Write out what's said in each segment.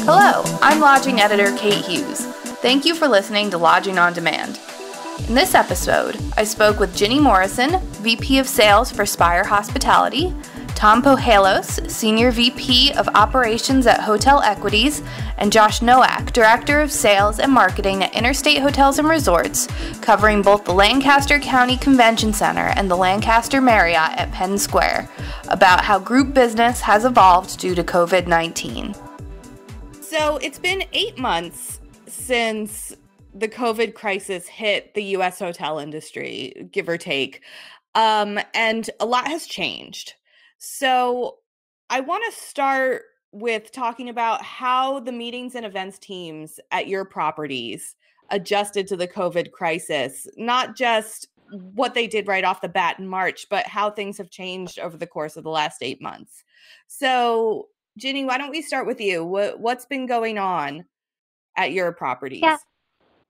Hello, I'm Lodging Editor Kate Hughes. Thank you for listening to Lodging on Demand. In this episode, I spoke with Ginny Morrison, VP of Sales for Spire Hospitality, Tom Poehailos, Senior VP of Operations at Hotel Equities, and Josh Nowak, Director of Sales and Marketing at Interstate Hotels Resorts, covering both the Lancaster County Convention Center and the Lancaster Marriott at Penn Square, about how group business has evolved due to COVID-19. So it's been 8 months since the COVID crisis hit the U.S. hotel industry, give or take, and a lot has changed. So I want to start with talking about how the meetings and events teams at your properties adjusted to the COVID crisis, not just what they did right off the bat in March, but how things have changed over the course of the last 8 months. So, Ginny, why don't we start with you? What's been going on at your properties?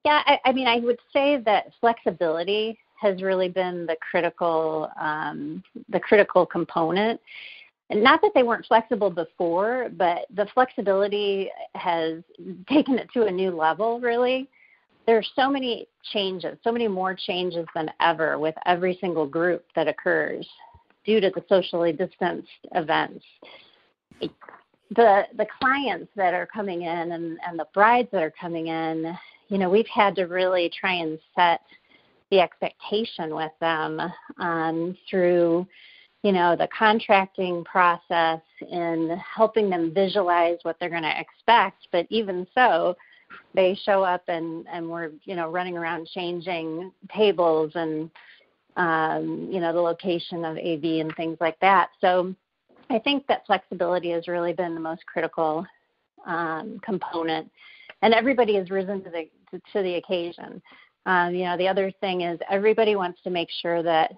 I mean, I would say that flexibility has really been the critical component. And not that they weren't flexible before, but the flexibility has taken it to a new level, really. There's so many changes, so many more changes than ever with every single group that occurs due to the socially distanced events. The clients that are coming in and the brides that are coming in, you know, we've had to really try and set the expectation with them through, you know, the contracting process and helping them visualize what they're going to expect. But even so, they show up and we're, you know, running around changing tables and, you know, the location of AV and things like that. So I think that flexibility has really been the most critical component, and everybody has risen to the occasion. You know, the other thing is everybody wants to make sure that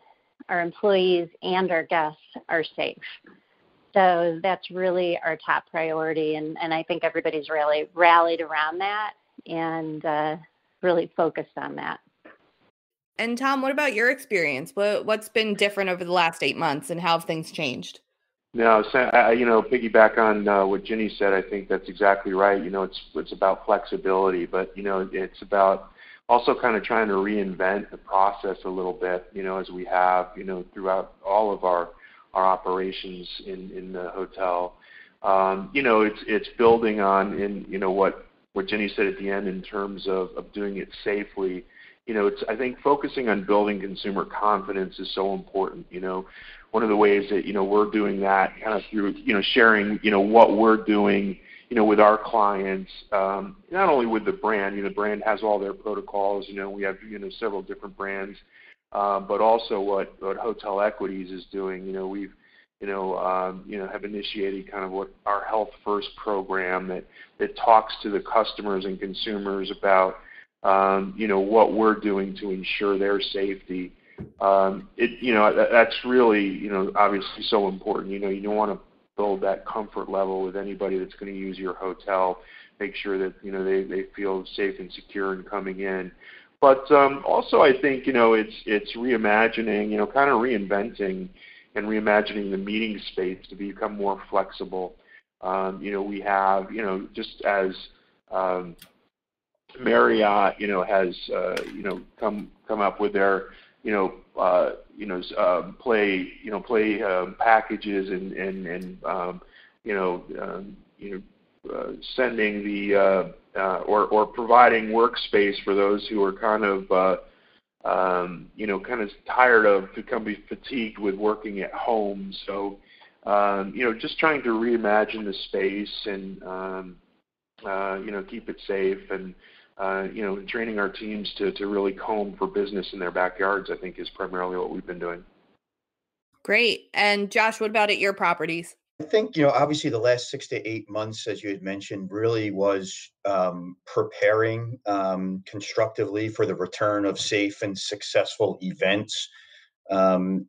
our employees and our guests are safe. So that's really our top priority, and I think everybody's really rallied around that and really focused on that. And Tom, what about your experience? What's been different over the last 8 months, and how have things changed? No, you know, piggyback on what Ginny said, I think that's exactly right. You know, it's about flexibility, but, you know, it's about also kind of trying to reinvent the process a little bit, you know, as we have, you know, throughout all of our operations in the hotel. You know, it's building on, you know, what Ginny said at the end in terms of doing it safely. You know, I think focusing on building consumer confidence is so important. You know, one of the ways that, you know, we're doing that kind of through, you know, sharing, you know, what we're doing, you know, with our clients, not only with the brand, you know, the brand has all their protocols, you know, we have, you know, several different brands, but also what Hotel Equities is doing. You know, we've, you know, have initiated kind of what our Health First program that talks to the customers and consumers about, you know, what we're doing to ensure their safety. You know, that's really, you know, obviously so important. You know, you don't want to build that comfort level with anybody that's going to use your hotel. Make sure that, you know, they feel safe and secure in coming in. But also, I think, you know, it's reimagining, you know, kind of reinventing and reimagining the meeting space to become more flexible. You know, we have, you know, just as Marriott, you know, has, you know, come up with their, play packages and sending the or providing workspace for those who are kind of tired of becoming fatigued with working at home. So, you know, just trying to reimagine the space and you know, keep it safe and you know, training our teams to really comb for business in their backyards, I think, is primarily what we've been doing. Great. And Josh, what about at your properties? I think, you know, obviously the last 6 to 8 months, as you had mentioned, really was preparing constructively for the return of safe and successful events. You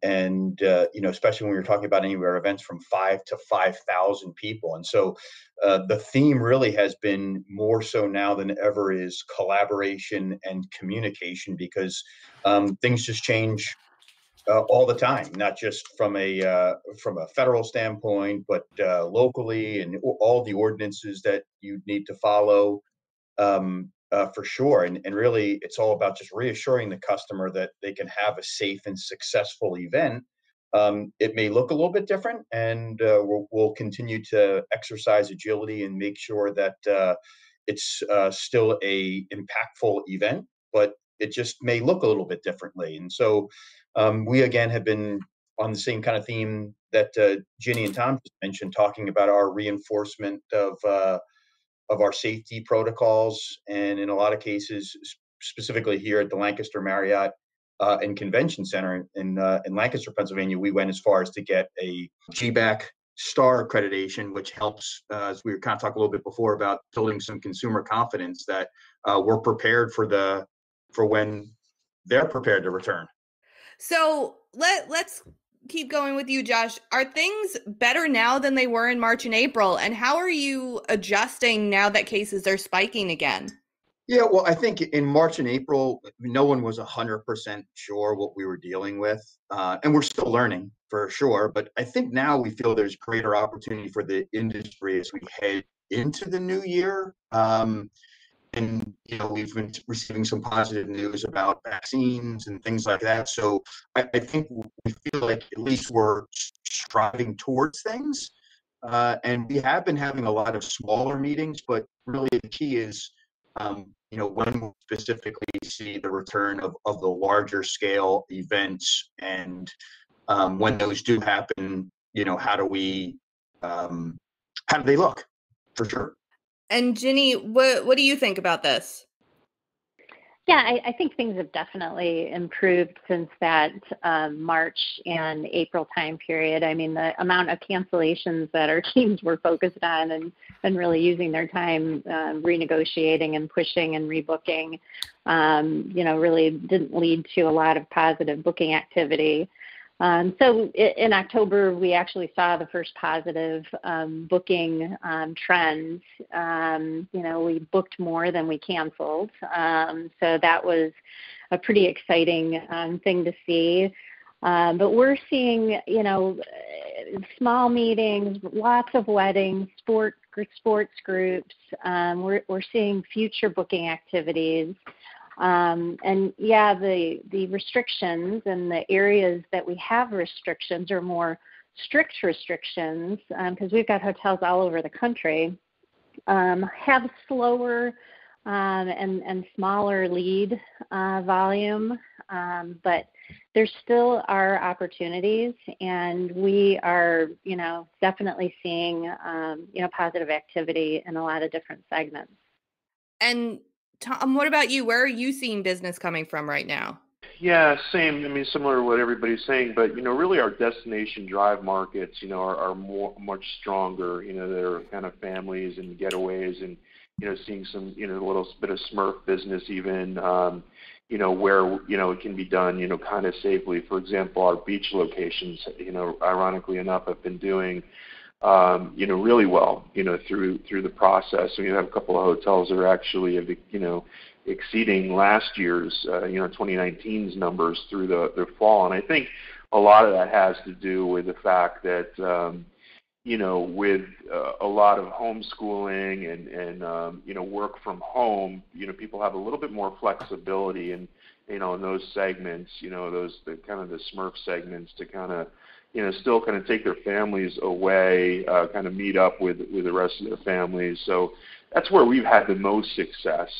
know, especially when we were talking about anywhere events from 5 to 5,000 people. And so the theme really has been more so now than ever is collaboration and communication, because things just change all the time, not just from a federal standpoint, but locally, and all the ordinances that you need to follow, for sure. And really, it's all about just reassuring the customer that they can have a safe and successful event. It may look a little bit different, and we'll continue to exercise agility and make sure that it's still a impactful event, but it just may look a little bit differently. And so we again have been on the same kind of theme that Ginny and Tom just mentioned, talking about our reinforcement of our safety protocols, and in a lot of cases, specifically here at the Lancaster Marriott and Convention Center in Lancaster, Pennsylvania, we went as far as to get a GBAC star accreditation, which helps, as we were kind of talking a little bit before, about building some consumer confidence that we're prepared for when they're prepared to return. So let's keep going with you, Josh. Are things better now than they were in March and April? And how are you adjusting now that cases are spiking again? Yeah, well, I think in March and April, no one was 100% sure what we were dealing with. And we're still learning for sure. But I think now we feel there's greater opportunity for the industry as we head into the new year. And, we've been receiving some positive news about vaccines and things like that. So I think we feel like at least we're striving towards things. And we have been having a lot of smaller meetings, but really the key is, when we specifically see the return of the larger scale events, and when those do happen, how do they look, for sure. And Ginny, what do you think about this? Yeah, I think things have definitely improved since that March and April time period. I mean, the amount of cancellations that our teams were focused on and really using their time renegotiating and pushing and rebooking, really didn't lead to a lot of positive booking activity. So in October, we actually saw the first positive booking trends. We booked more than we canceled. So that was a pretty exciting thing to see. But we're seeing, small meetings, lots of weddings, sports groups. We're seeing future booking activities. The restrictions and the areas that we have restrictions are more strict restrictions, because we've got hotels all over the country, have slower and smaller lead volume, but there still are opportunities, and we are, definitely seeing, positive activity in a lot of different segments. And Tom, what about you? Where are you seeing business coming from right now? Yeah, same. I mean, similar to what everybody's saying, but really our destination drive markets, are much stronger. They're kind of families and getaways, and seeing some a little bit of Smurf business even. Where it can be done, kind of safely. For example, our beach locations, ironically enough, have been doing really well, through the process. So you have a couple of hotels that are actually, exceeding last year's, 2019's numbers through the fall. And I think a lot of that has to do with the fact that, with a lot of homeschooling and work from home, people have a little bit more flexibility in those segments, the Smurf segments, to kind of, still kind of take their families away, kind of meet up with the rest of their families. So that's where we've had the most success.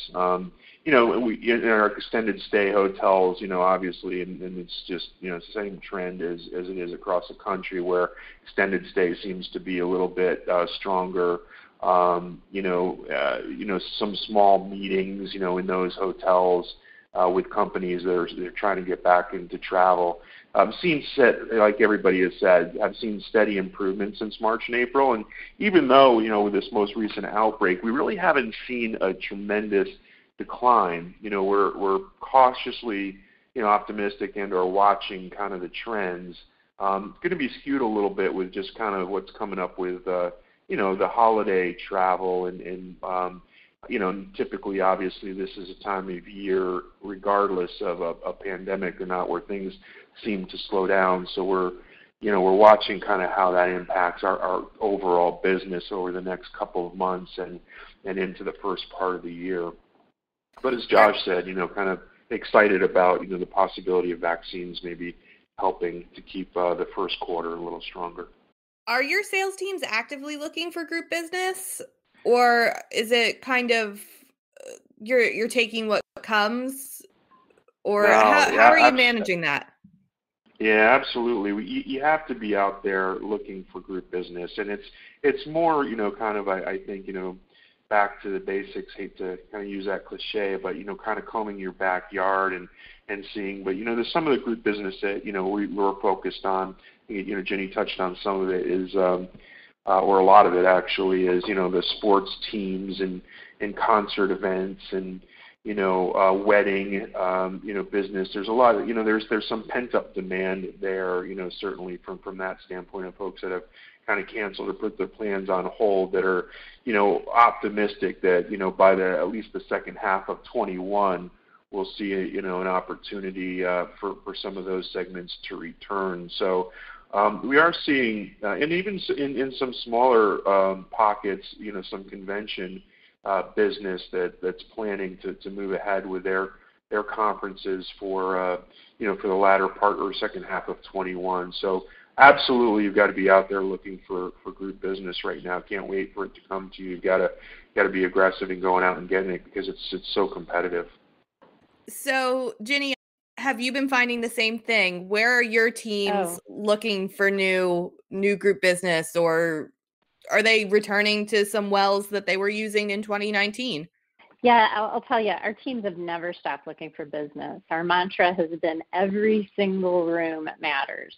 In our extended stay hotels, obviously, and it's just, the same trend as it is across the country, where extended stay seems to be a little bit stronger. Some small meetings, in those hotels with companies that are trying to get back into travel. Like everybody has said, I've seen steady improvement since March and April. And even though, with this most recent outbreak, we really haven't seen a tremendous decline. We're cautiously, optimistic and are watching kind of the trends. Going to be skewed a little bit with just kind of what's coming up with, the holiday travel and Typically, obviously, this is a time of year, regardless of a pandemic or not, where things seem to slow down. So we're watching kind of how that impacts our overall business over the next couple of months and into the first part of the year. But as Josh said, kind of excited about, the possibility of vaccines maybe helping to keep the first quarter a little stronger. Are your sales teams actively looking for group business, or is it kind of you're taking what comes, or how are you managing that? Yeah, absolutely. You have to be out there looking for group business, and it's more, kind of I think, back to the basics. Hate to kind of use that cliche, but kind of combing your backyard and seeing. But there's some of the group business that we're focused on. Ginny touched on some of it is, or a lot of it actually is, the sports teams and concert events and wedding, business. There's a lot of, there's some pent up demand there, certainly from that standpoint of folks that have kind of canceled or put their plans on hold that are, optimistic that, by at least the second half of 21, we'll see, an opportunity for some of those segments to return. So we are seeing, and even in some smaller pockets, some convention business that's planning to move ahead with their conferences for for the latter part or second half of 21. So absolutely, you've got to be out there looking for group business right now. Can't wait for it to come to you. You've got to be aggressive in going out and getting it because it's so competitive. So, Ginny, have you been finding the same thing? Where are your teams looking for new group business, or are they returning to some wells that they were using in 2019? Yeah, I'll tell you, our teams have never stopped looking for business. Our mantra has been every single room matters.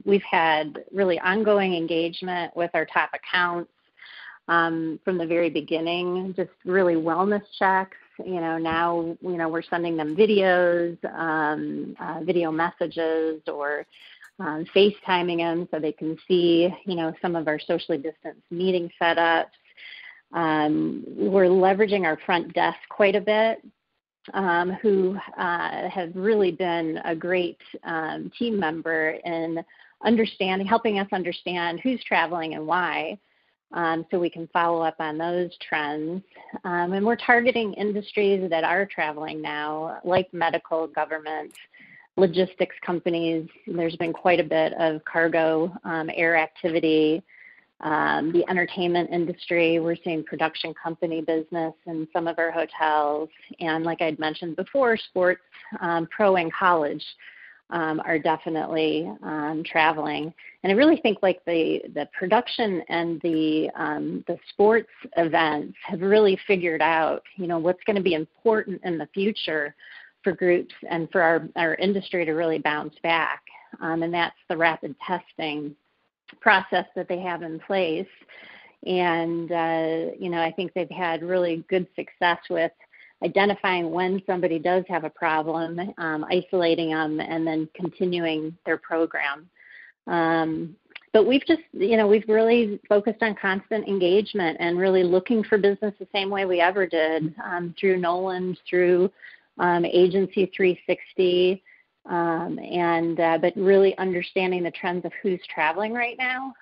We've had really ongoing engagement with our top accounts from the very beginning, just really wellness checks. Now, we're sending them videos, video messages, or FaceTiming them so they can see, some of our socially distanced meeting setups. We're leveraging our front desk quite a bit, who have really been a great team member in helping us understand who's traveling and why, so we can follow up on those trends. And we're targeting industries that are traveling now, like medical, government, logistics companies. There's been quite a bit of cargo air activity. The entertainment industry, we're seeing production company business in some of our hotels. And like I'd mentioned before, sports, pro and college are definitely traveling. And I really think like the production and the sports events have really figured out, what's going to be important in the future for groups and for our industry to really bounce back. And that's the rapid testing process that they have in place. And, I think they've had really good success with identifying when somebody does have a problem, isolating them, and then continuing their program. But we've just, we've really focused on constant engagement and really looking for business the same way we ever did, through Nolan, through Agency 360, but really understanding the trends of who's traveling right now,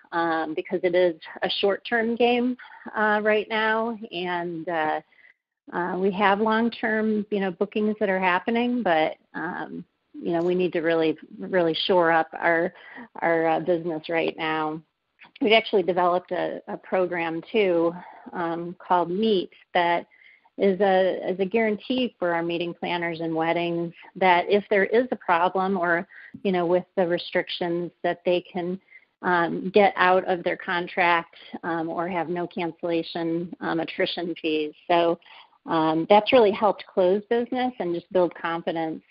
because it is a short-term game right now, and we have long-term, bookings that are happening, but we need to really shore up our business right now. We've actually developed a program too, called Meet, that is a guarantee for our meeting planners and weddings that if there is a problem or, with the restrictions, that they can get out of their contract or have no cancellation attrition fees. So that's really helped close business and just build confidence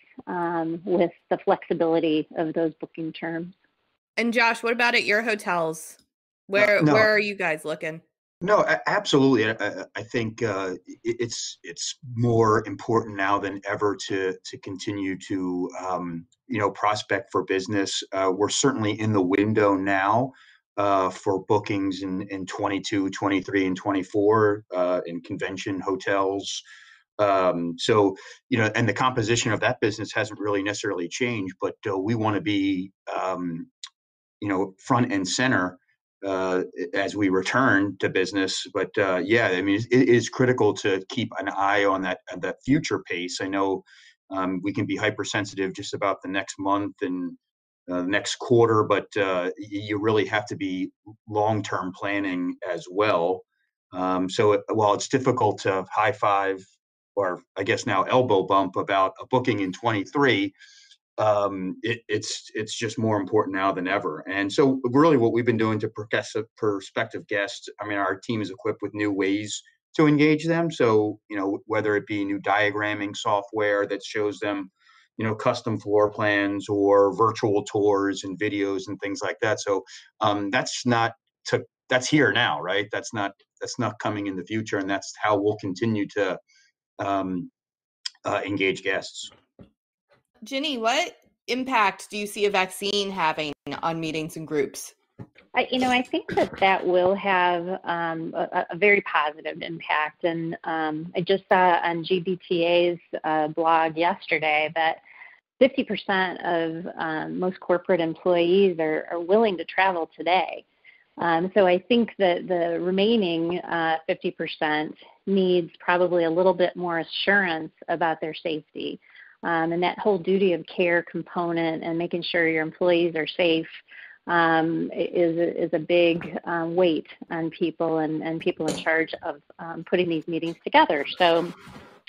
with the flexibility of those booking terms. And Josh, what about at your hotels? Where are you guys looking? No, absolutely. I think it's more important now than ever to continue to prospect for business. We're certainly in the window now for bookings in 22, 23, and 24 in convention hotels. So, and the composition of that business hasn't really necessarily changed, but we want to be, front and center as we return to business. But yeah, I mean, it is critical to keep an eye on that future pace. I know we can be hypersensitive just about the next month and the next quarter, but you really have to be long-term planning as well. So while it's difficult to high five, or I guess now elbow bump about a booking in 23, it's just more important now than ever. And so really what we've been doing to prospective guests, I mean, our team is equipped with new ways to engage them. So, whether it be new diagramming software that shows them, custom floor plans or virtual tours and videos and things like that. So that's here now, right? That's not coming in the future. And that's how we'll continue to engage guests. Ginny, what impact do you see a vaccine having on meetings and groups? I think that will have a very positive impact. And I just saw on GBTA's blog yesterday that 50% of most corporate employees are willing to travel today. So I think that the remaining 50% needs probably a little bit more assurance about their safety. And that whole duty of care component and making sure your employees are safe is a big weight on people and people in charge of putting these meetings together. So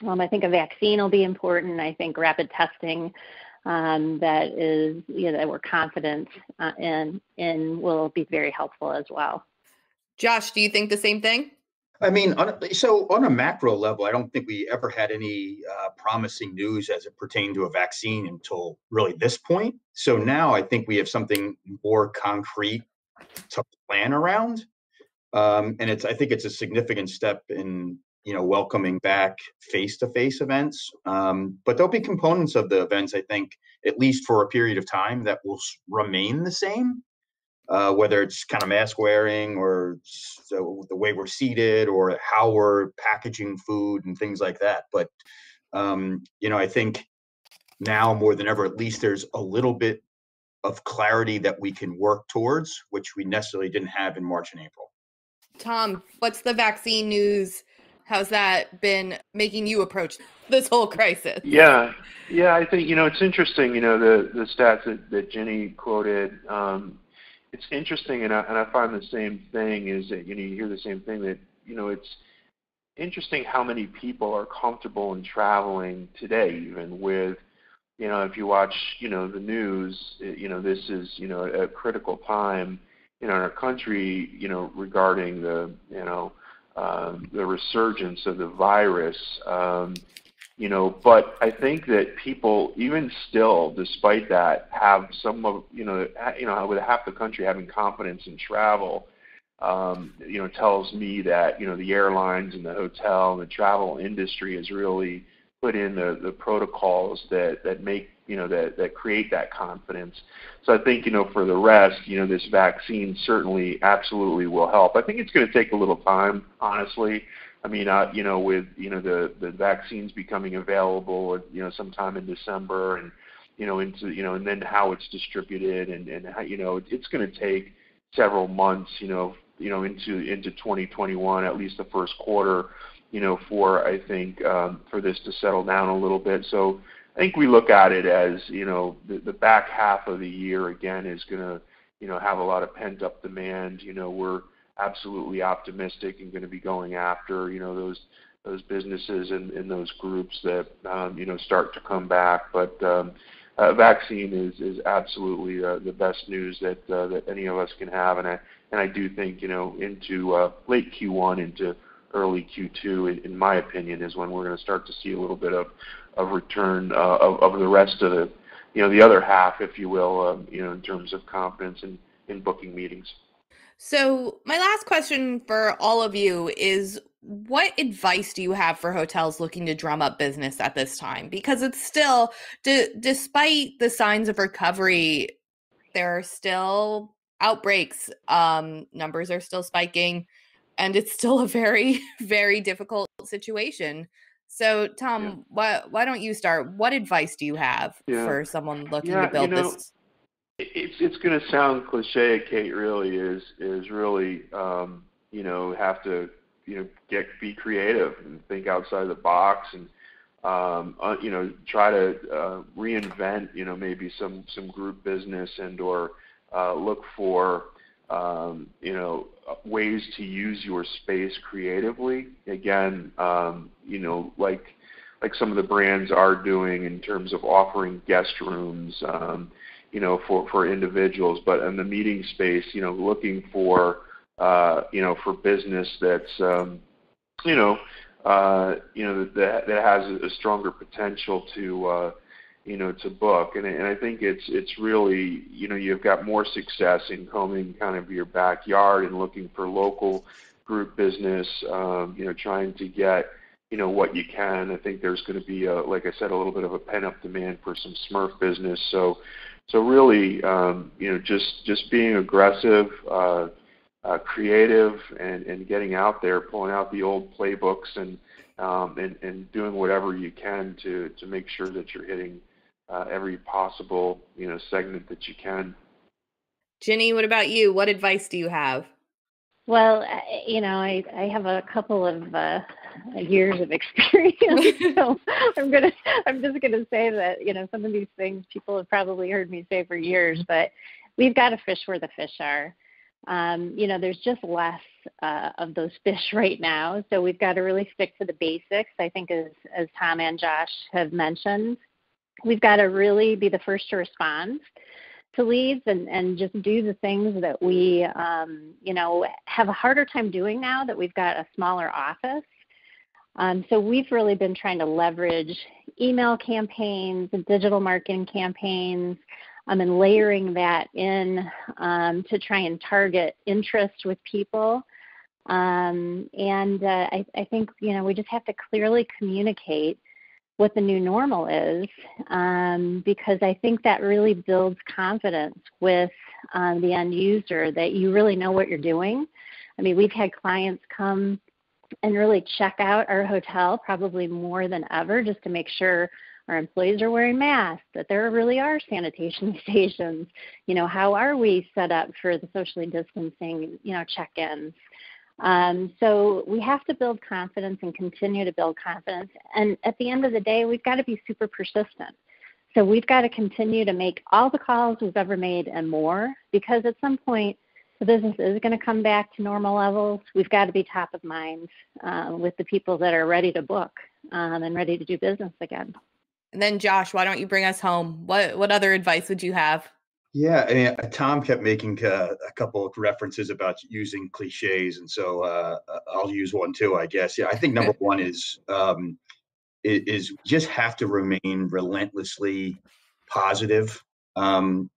I think a vaccine will be important. I think rapid testing that we're confident in will be very helpful as well. Josh, do you think the same thing? I mean, on a macro level, I don't think we ever had any promising news as it pertained to a vaccine until really this point. So now I think we have something more concrete to plan around. And I think it's a significant step in, welcoming back face-to-face events. But there'll be components of the events, I think, at least for a period of time, that will remain the same. Whether it's kind of mask wearing or the way we're seated or how we're packaging food and things like that. But, I think now more than ever, at least there's a little bit of clarity that we can work towards, which we necessarily didn't have in March and April. Tom, what's the vaccine news? How's that been making you approach this whole crisis? Yeah, I think, it's interesting, the stats that Ginny quoted. It's interesting, and I find the same thing is that, you hear the same thing that, it's interesting how many people are comfortable in traveling today, even with, if you watch, the news, this is, a critical time, in our country, regarding the resurgence of the virus. But I think that people, even still, despite that, have some of, with half the country having confidence in travel, tells me that, the airlines and the hotel and the travel industry has really put in the protocols that make, that create that confidence. So I think, for the rest, this vaccine certainly absolutely will help. I think it's going to take a little time, honestly. I mean, with, the vaccines becoming available, sometime in December and, and then how it's distributed and how, it's going to take several months, into 2021, at least the first quarter, for, I think, for this to settle down a little bit. So I think we look at it as, the back half of the year, again, is going to, have a lot of pent-up demand. We're absolutely optimistic and going to be going after, those businesses and those groups that, start to come back. But vaccine is absolutely the best news that any of us can have. And I do think, into late Q1 into early Q2, in my opinion, is when we're going to start to see a little bit of return of the rest of the other half, if you will, in terms of confidence in booking meetings. So my last question for all of you is, what advice do you have for hotels looking to drum up business at this time? Because it's still, despite the signs of recovery, there are still outbreaks, numbers are still spiking, and it's still a very, very difficult situation. So, Tom, why don't you start? What advice do you have for someone looking to build this? It's going to sound cliche, Kate. Really is really have to be creative and think outside the box and try to reinvent maybe some group business and or look for ways to use your space creatively. Again, like some of the brands are doing in terms of offering guest rooms, for individuals, but in the meeting space, looking for business that's that has a stronger potential to book, and I think it's really you've got more success in combing kind of your backyard and looking for local group business, trying to get what you can. I think there's going to be like I said, a little bit of a pent-up demand for some Smurf business. So really, just being aggressive, creative, and getting out there, pulling out the old playbooks, and doing whatever you can to make sure that you're hitting every possible segment that you can. Ginny, what about you? What advice do you have? Well, I have a couple of years of experience, so I'm just gonna say that some of these things people have probably heard me say for years, but we've got to fish where the fish are. There's just less of those fish right now, so we've got to really stick to the basics. I think as Tom and Josh have mentioned, we've got to really be the first to respond to leads and just do the things that we, have a harder time doing now that we've got a smaller office. So we've really been trying to leverage email campaigns and digital marketing campaigns, and layering that in to try and target interest with people. I think, we just have to clearly communicate what the new normal is, because I think that really builds confidence with the end user that you really know what you're doing. I mean, we've had clients come and really check out our hotel probably more than ever just to make sure our employees are wearing masks, that there really are sanitation stations, how are we set up for the socially distancing, check-ins. So we have to build confidence and continue to build confidence. And at the end of the day, we've got to be super persistent. So we've got to continue to make all the calls we've ever made and more, because at some point the business is going to come back to normal levels. We've got to be top of mind with the people that are ready to book and ready to do business again. And then Josh, why don't you bring us home? What other advice would you have? Yeah, I mean, Tom kept making a couple of references about using cliches, and so I'll use one too, I guess. Yeah, I think number one is just have to remain relentlessly positive. From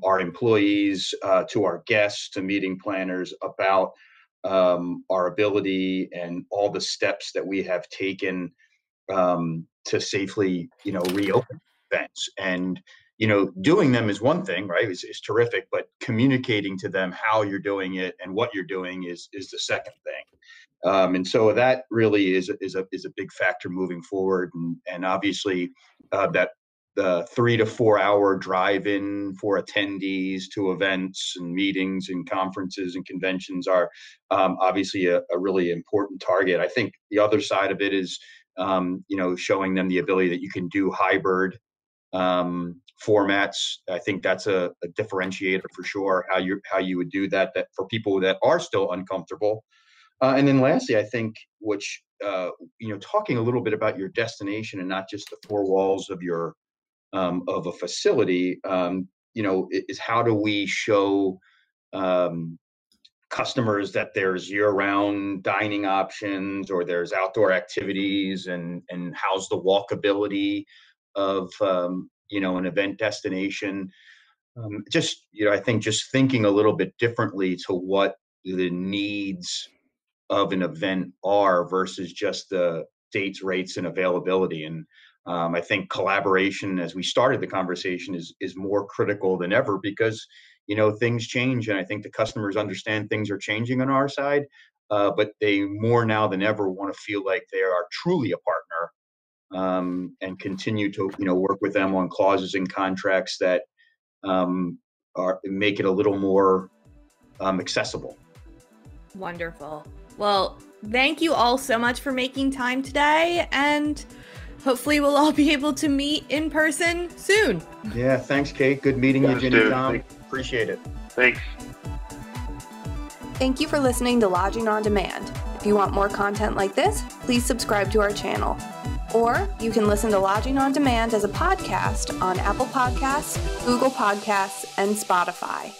our employees to our guests to meeting planners about our ability and all the steps that we have taken to safely, reopen events. And doing them is one thing, right? It's terrific, but communicating to them how you're doing it and what you're doing is the second thing. And so that really is a big factor moving forward. And obviously that the 3 to 4 hour drive-in for attendees to events and meetings and conferences and conventions are obviously a really important target. I think the other side of it is, showing them the ability that you can do hybrid formats. I think that's a differentiator for sure, how you would do that for people that are still uncomfortable. And then lastly, I think, which, talking a little bit about your destination and not just the four walls of your of a facility, is how do we show customers that there's year-round dining options or there's outdoor activities, and how's the walkability of an event destination. I think just thinking a little bit differently to what the needs of an event are versus just the dates, rates, and availability. And I think collaboration, as we started the conversation, is more critical than ever, because things change, and I think the customers understand things are changing on our side, but they more now than ever want to feel like they are truly a partner, and continue to work with them on clauses and contracts that make it a little more accessible. Wonderful. Well, thank you all so much for making time today, and hopefully we'll all be able to meet in person soon. Yeah, thanks, Kate. Good meeting you, Ginny, Tom. Appreciate it. Thanks. Thank you for listening to Lodging on Demand. If you want more content like this, please subscribe to our channel. Or you can listen to Lodging on Demand as a podcast on Apple Podcasts, Google Podcasts, and Spotify.